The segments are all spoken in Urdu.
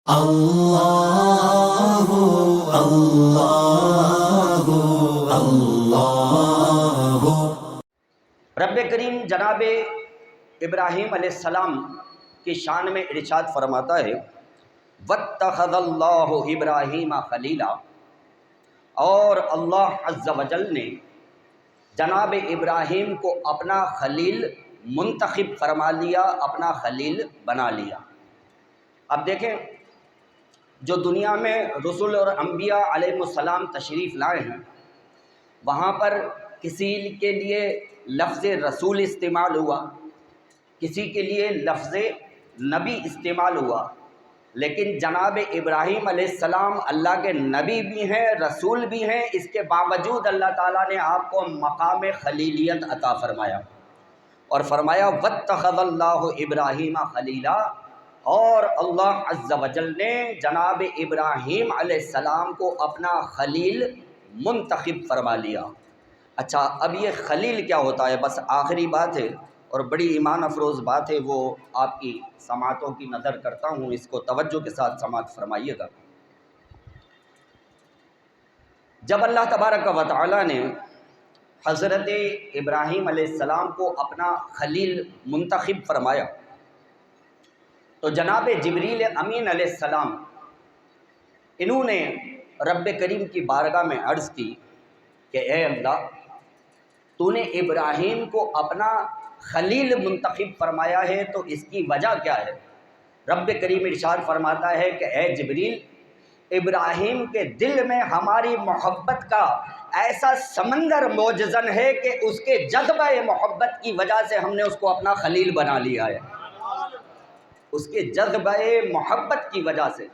اللہ اللہ اللہ۔ رب کریم جناب ابراہیم علیہ السلام کی شان میں ارشاد فرماتا ہے وَاتَّخَذَ اللَّهُ إِبْرَاهِيمَ خَلِيلًا، اور اللہ عز و جل نے جناب ابراہیم کو اپنا خلیل منتخب فرما لیا، اپنا خلیل بنا لیا۔ اب دیکھیں، جو دنیا میں رسول اور انبیاء علیہ السلام تشریف لائے ہیں، وہاں پر کسی کے لیے لفظ رسول استعمال ہوا، کسی کے لیے لفظ نبی استعمال ہوا، لیکن جناب ابراہیم علیہ السلام اللہ کے نبی بھی ہیں، رسول بھی ہیں، اس کے باوجود اللہ تعالیٰ نے آپ کو مقام خلیلیت عطا فرمایا اور فرمایا وَاتَّخَذَ اللَّهُ إِبْرَاهِيمَ خَلِيلًا، اور اللہ عز و جل نے جناب ابراہیم علیہ السلام کو اپنا خلیل منتخب فرما لیا۔ اچھا، اب یہ خلیل کیا ہوتا ہے؟ بس آخری بات ہے اور بڑی ایمان افروز بات ہے، وہ آپ کی سماعتوں کی نظر کرتا ہوں، اس کو توجہ کے ساتھ سماعت فرمائیے گا۔ جب اللہ تبارک و تعالیٰ نے حضرت ابراہیم علیہ السلام کو اپنا خلیل منتخب فرمایا تو جناب جبریل امین علیہ السلام انہوں نے رب کریم کی بارگاہ میں عرض کی کہ اے اللہ، تو نے ابراہیم کو اپنا خلیل منتخب فرمایا ہے تو اس کی وجہ کیا ہے؟ رب کریم ارشاد فرماتا ہے کہ اے جبریل، ابراہیم کے دل میں ہماری محبت کا ایسا سمندر موجزن ہے کہ اس کے جذبہ محبت کی وجہ سے ہم نے اس کو اپنا خلیل بنا لیا ہے۔ اس کے جذبہ محبت کی وجہ سے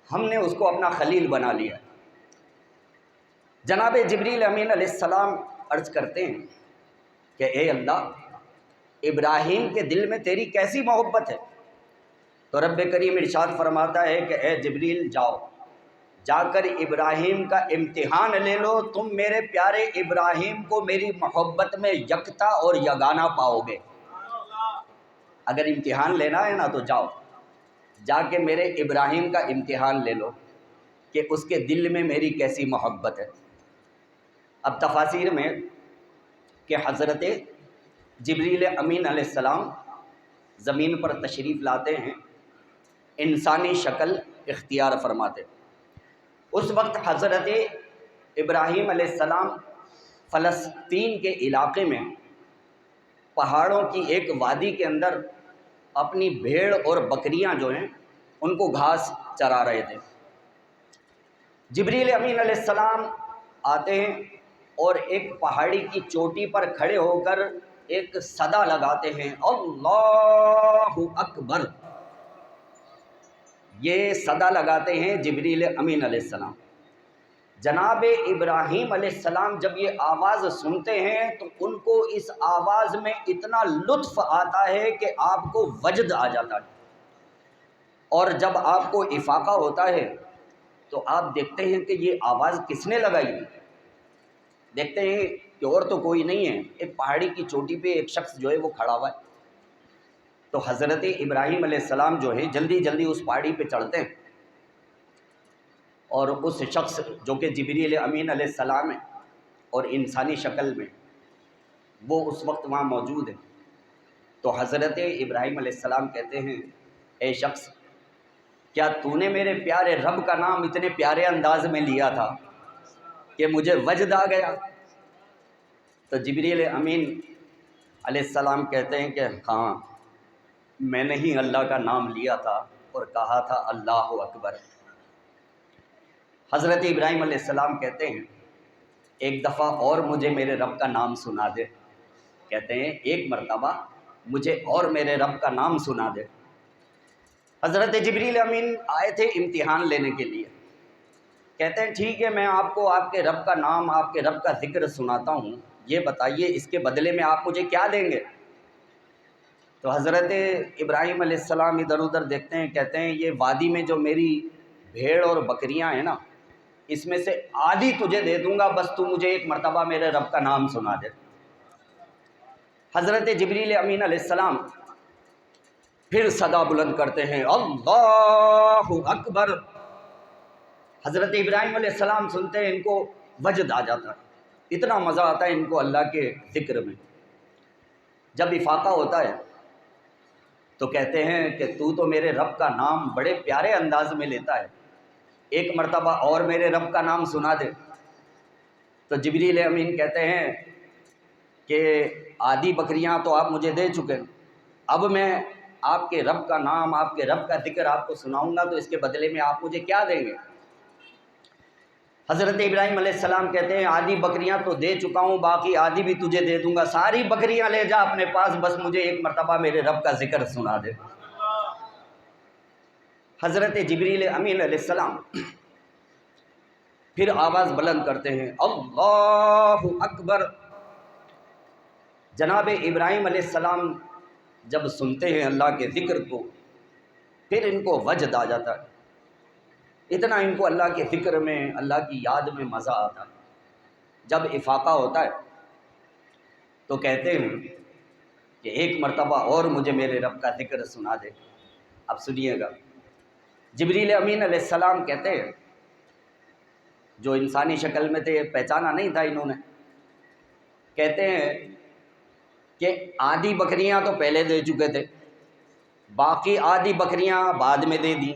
ہم نے اس کو اپنا خلیل بنا لیا ہے۔ جناب جبریل امین علیہ السلام عرض کرتے ہیں کہ اے اللہ، ابراہیم کے دل میں تیری کیسی محبت ہے؟ تو رب کریم ارشاد فرماتا ہے کہ اے جبریل، جاؤ، جا کر ابراہیم کا امتحان لے لو، تم میرے پیارے ابراہیم کو میری محبت میں یکتا اور یگانہ پاؤ گے۔ اگر امتحان لینا ہے نا تو جاؤ، جا کے میرے ابراہیم کا امتحان لے لو کہ اس کے دل میں میری کیسی محبت ہے۔ اب تفاسیر میں کہ حضرت جبریل امین علیہ السلام زمین پر تشریف لاتے ہیں، انسانی شکل اختیار فرماتے۔ اس وقت حضرت ابراہیم علیہ السلام فلسطین کے علاقے میں پہاڑوں کی ایک وادی کے اندر اپنی بھیڑ اور بکریاں جو ہیں ان کو گھاس چرا رہے تھے۔ جبریل امین علیہ السلام آتے ہیں اور ایک پہاڑی کی چوٹی پر کھڑے ہو کر ایک صدا لگاتے ہیں، اللہ اکبر۔ یہ صدا لگاتے ہیں جبریل امین علیہ السلام۔ جناب ابراہیم علیہ السلام جب یہ آواز سنتے ہیں تو ان کو اس آواز میں اتنا لطف آتا ہے کہ آپ کو وجد آ جاتا ہے، اور جب آپ کو افاقہ ہوتا ہے تو آپ دیکھتے ہیں کہ یہ آواز کس نے لگائی؟ دیکھتے ہیں کہ اور تو کوئی نہیں ہے، ایک پہاڑی کی چوٹی پہ ایک شخص جو ہے وہ کھڑا ہوا ہے۔ تو حضرت ابراہیم علیہ السلام جو ہے جلدی جلدی اس پہاڑی پہ چڑھتے ہیں، اور اس شخص جو کہ جبریل امین علیہ السلام ہے اور انسانی شکل میں، وہ اس وقت وہاں موجود ہے۔ تو حضرت ابراہیم علیہ السلام کہتے ہیں اے شخص، کیا تو نے میرے پیارے رب کا نام اتنے پیارے انداز میں لیا تھا کہ مجھے وجد آ گیا؟ تو جبریل امین علیہ السلام کہتے ہیں کہ ہاں، میں نے ہی اللہ کا نام لیا تھا اور کہا تھا اللہ اکبر۔ حضرت ابراہیم علیہ السلام کہتے ہیں ایک دفعہ اور مجھے میرے رب کا نام سنا دے۔ کہتے ہیں ایک مرتبہ مجھے اور میرے رب کا نام سنا دے۔ حضرت جبریل امین آئے تھے امتحان لینے کے لیے۔ کہتے ہیں ٹھیک ہے، میں آپ کو آپ کے رب کا نام، آپ کے رب کا ذکر سناتا ہوں، یہ بتائیے اس کے بدلے میں آپ مجھے کیا دیں گے؟ تو حضرت ابراہیم علیہ السلام ادھر ادھر دیکھتے ہیں، کہتے ہیں یہ وادی میں جو میری بھیڑ اور بکریاں ہیں نا، اس میں سے آدھی تجھے دے دوں گا، بس تو مجھے ایک مرتبہ میرے رب کا نام سنا دے۔ حضرت جبریل امین علیہ السلام پھر صدا بلند کرتے ہیں اللہ اکبر۔ حضرت ابراہیم علیہ السلام سنتے ہیں، ان کو وجد آ جاتا ہے، اتنا مزہ آتا ہے ان کو اللہ کے ذکر میں۔ جب افاقہ ہوتا ہے تو کہتے ہیں کہ تو میرے رب کا نام بڑے پیارے انداز میں لیتا ہے، ایک مرتبہ اور میرے رب کا نام سنا دے۔ تو جبریل امین کہتے ہیں کہ آدھی بکریاں تو آپ مجھے دے چکے، اب میں آپ کے رب کا نام، آپ کے رب کا ذکر آپ کو سناؤں گا، تو اس کے بدلے میں آپ مجھے کیا دیں گے؟ حضرت ابراہیم علیہ السلام کہتے ہیں آدھی بکریاں تو دے چکا ہوں، باقی آدھی بھی تجھے دے دوں گا، ساری بکریاں لے جا اپنے پاس، بس مجھے ایک مرتبہ میرے رب کا ذکر سنا دے۔ حضرت جبریل امین علیہ السلام پھر آواز بلند کرتے ہیں اللہ اکبر۔ جناب ابراہیم علیہ السلام جب سنتے ہیں اللہ کے ذکر کو، پھر ان کو وجد آ جاتا ہے، اتنا ان کو اللہ کے ذکر میں، اللہ کی یاد میں مزہ آتا ہے۔ جب افاقہ ہوتا ہے تو کہتے ہیں کہ ایک مرتبہ اور مجھے میرے رب کا ذکر سنا دے۔ اب سنیے گا، جبریل امین علیہ السلام کہتے ہیں، جو انسانی شکل میں تھے، پہچانا نہیں تھا انہوں نے، کہتے ہیں کہ آدھی بکریاں تو پہلے دے چکے تھے، باقی آدھی بکریاں بعد میں دے دی،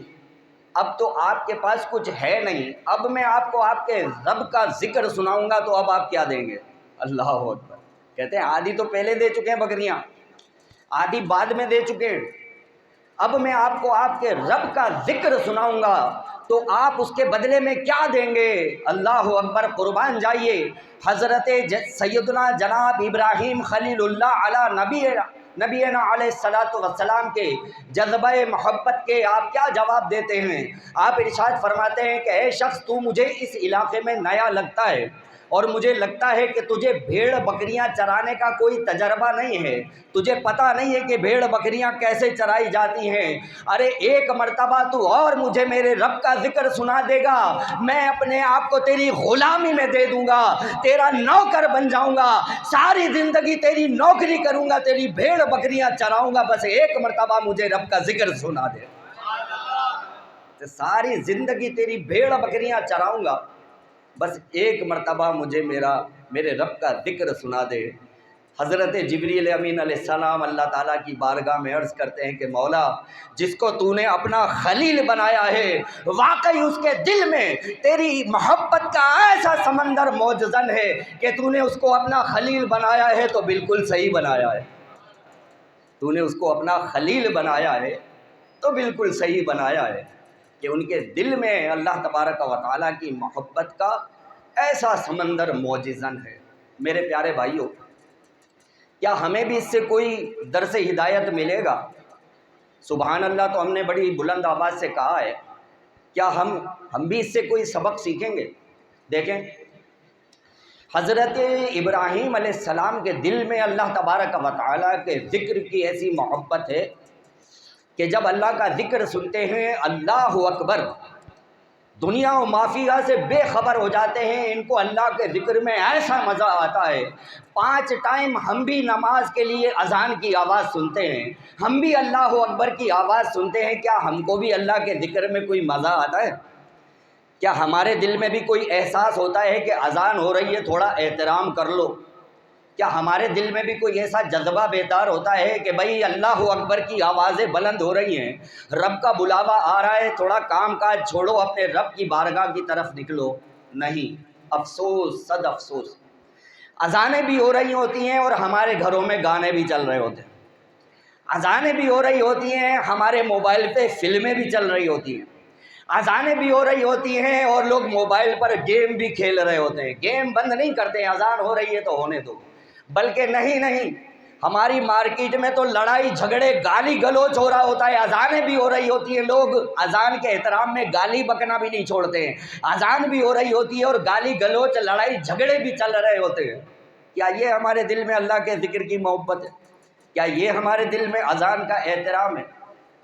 اب تو آپ کے پاس کچھ ہے نہیں، اب میں آپ کو آپ کے رب کا ذکر سناؤں گا، تو اب آپ کیا دیں گے؟ اللہ اکبر۔ کہتے ہیں آدھی تو پہلے دے چکے ہیں بکریاں، آدھی بعد میں دے چکے ہیں، اب میں آپ کو آپ کے رب کا ذکر سناؤں گا، تو آپ اس کے بدلے میں کیا دیں گے؟ اللہ اکبر، قربان جائیے۔ حضرت سیدنا جناب ابراہیم خلیل اللہ علی نبینا علیہ الصلاۃ والسلام کے جذبہ محبت کے آپ کیا جواب دیتے ہیں؟ آپ ارشاد فرماتے ہیں کہ اے شخص، تو مجھے اس علاقے میں نیا لگتا ہے، اور مجھے لگتا ہے کہ تجھے بھیڑ بکریاں چرانے کا کوئی تجربہ نہیں ہے، تجھے پتہ نہیں ہے کہ بھیڑ بکریاں کیسے چرائی جاتی ہیں۔ ارے ایک مرتبہ تو اور مجھے میرے رب کا ذکر سنا دے گا، میں اپنے آپ کو تیری غلامی میں دے دوں گا، تیرا نوکر بن جاؤں گا، ساری زندگی تیری نوکری کروں گا، تیری بھیڑ بکریاں چراؤں گا، بس ایک مرتبہ مجھے رب کا ذکر سنا دے۔ ساری زندگی تیری بھیڑ بکریاں چراؤں گا، بس ایک مرتبہ مجھے میرے رب کا ذکر سنا دے۔ حضرت جبریل امین علیہ السلام اللہ تعالیٰ کی بارگاہ میں عرض کرتے ہیں کہ مولا، جس کو تو نے اپنا خلیل بنایا ہے، واقعی اس کے دل میں تیری محبت کا ایسا سمندر موجزن ہے کہ تو نے اس کو اپنا خلیل بنایا ہے تو بالکل صحیح بنایا ہے، تو نے اس کو اپنا خلیل بنایا ہے تو بالکل صحیح بنایا ہے، کہ ان کے دل میں اللہ تبارک و تعالیٰ کی محبت کا ایسا سمندر موجزن ہے۔ میرے پیارے بھائیوں، کیا ہمیں بھی اس سے کوئی درس ہدایت ملے گا؟ سبحان اللہ تو ہم نے بڑی بلند آواز سے کہا ہے، کیا ہم بھی اس سے کوئی سبق سیکھیں گے؟ دیکھیں، حضرت ابراہیم علیہ السلام کے دل میں اللہ تبارک و تعالیٰ کے ذکر کی ایسی محبت ہے کہ جب اللہ کا ذکر سنتے ہیں، اللہ اکبر، دنیا و مافیہ سے بے خبر ہو جاتے ہیں۔ ان کو اللہ کے ذکر میں ایسا مزہ آتا ہے، 5 ٹائم ہم بھی نماز کے لیے اذان کی آواز سنتے ہیں، ہم بھی اللہ اکبر کی آواز سنتے ہیں، کیا ہم کو بھی اللہ کے ذکر میں کوئی مزہ آتا ہے؟ کیا ہمارے دل میں بھی کوئی احساس ہوتا ہے کہ اذان ہو رہی ہے، تھوڑا احترام کر لو؟ کیا ہمارے دل میں بھی کوئی ایسا جذبہ بیدار ہوتا ہے کہ بھائی اللہ اکبر کی آوازیں بلند ہو رہی ہیں، رب کا بلاوا آ رہا ہے، تھوڑا کام کاج چھوڑو، اپنے رب کی بارگاہ کی طرف نکلو؟ نہیں، افسوس، صد افسوس، اذانیں بھی ہو رہی ہوتی ہیں اور ہمارے گھروں میں گانے بھی چل رہے ہوتے ہیں، اذانیں بھی ہو رہی ہوتی ہیں، ہمارے موبائل پہ فلمیں بھی چل رہی ہوتی ہیں، اذانیں بھی ہو رہی ہوتی ہیں اور لوگ موبائل پر گیم بھی کھیل رہے ہوتے ہیں۔ گیم بند نہیں کرتے ہیں، اذان ہو رہی ہے تو ہونے دو، بلکہ نہیں، ہماری مارکیٹ میں تو لڑائی جھگڑے گالی گلوچ ہو رہا ہوتا ہے، اذانیں بھی ہو رہی ہوتی ہیں، لوگ اذان کے احترام میں گالی بکنا بھی نہیں چھوڑتے ہیں، اذان بھی ہو رہی ہوتی ہے اور گالی گلوچ لڑائی جھگڑے بھی چل رہے ہوتے ہیں۔ کیا یہ ہمارے دل میں اللہ کے ذکر کی محبت ہے؟ کیا یہ ہمارے دل میں اذان کا احترام ہے؟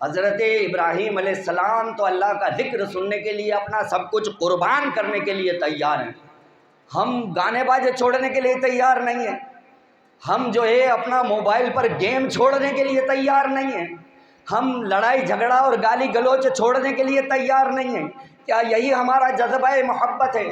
حضرت ابراہیم علیہ السلام تو اللہ کا ذکر سننے کے لیے اپنا سب کچھ قربان کرنے کے لیے تیار ہیں، ہم گانے باجے چھوڑنے کے لیے تیار نہیں ہیں، ہم جو ہے اپنا موبائل پر گیم چھوڑنے کے لیے تیار نہیں ہیں، ہم لڑائی جھگڑا اور گالی گلوچ چھوڑنے کے لیے تیار نہیں ہیں؟ کیا یہی ہمارا جذبہ محبت ہے؟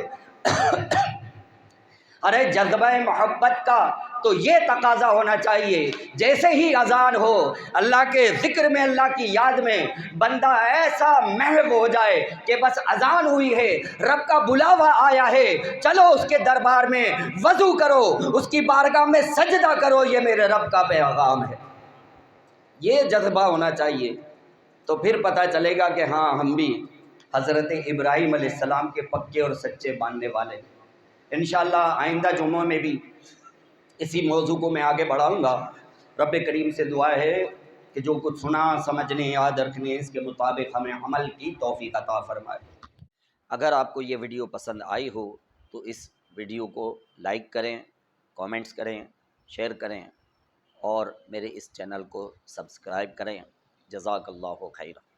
ارے جذبہ محبت کا تو یہ تقاضا ہونا چاہیے، جیسے ہی اذان ہو اللہ کے ذکر میں، اللہ کی یاد میں بندہ ایسا محو ہو جائے کہ بس اذان ہوئی ہے، رب کا بلاوا آیا ہے، چلو اس کے دربار میں وضو کرو، اس کی بارگاہ میں سجدہ کرو، یہ میرے رب کا پیغام ہے۔ یہ جذبہ ہونا چاہیے، تو پھر پتہ چلے گا کہ ہاں ہم بھی حضرت ابراہیم علیہ السلام کے پکے اور سچے ماننے والے۔ انشاءاللہ آئندہ جمعوں میں بھی اسی موضوع کو میں آگے بڑھاؤں گا۔ رب کریم سے دعا ہے کہ جو کچھ سنا، سمجھنے، یاد رکھنے، اس کے مطابق ہمیں عمل کی توفیق عطا فرمائے۔ اگر آپ کو یہ ویڈیو پسند آئی ہو تو اس ویڈیو کو لائک کریں، کامنٹس کریں، شیئر کریں اور میرے اس چینل کو سبسکرائب کریں۔ جزاک اللہ خیر۔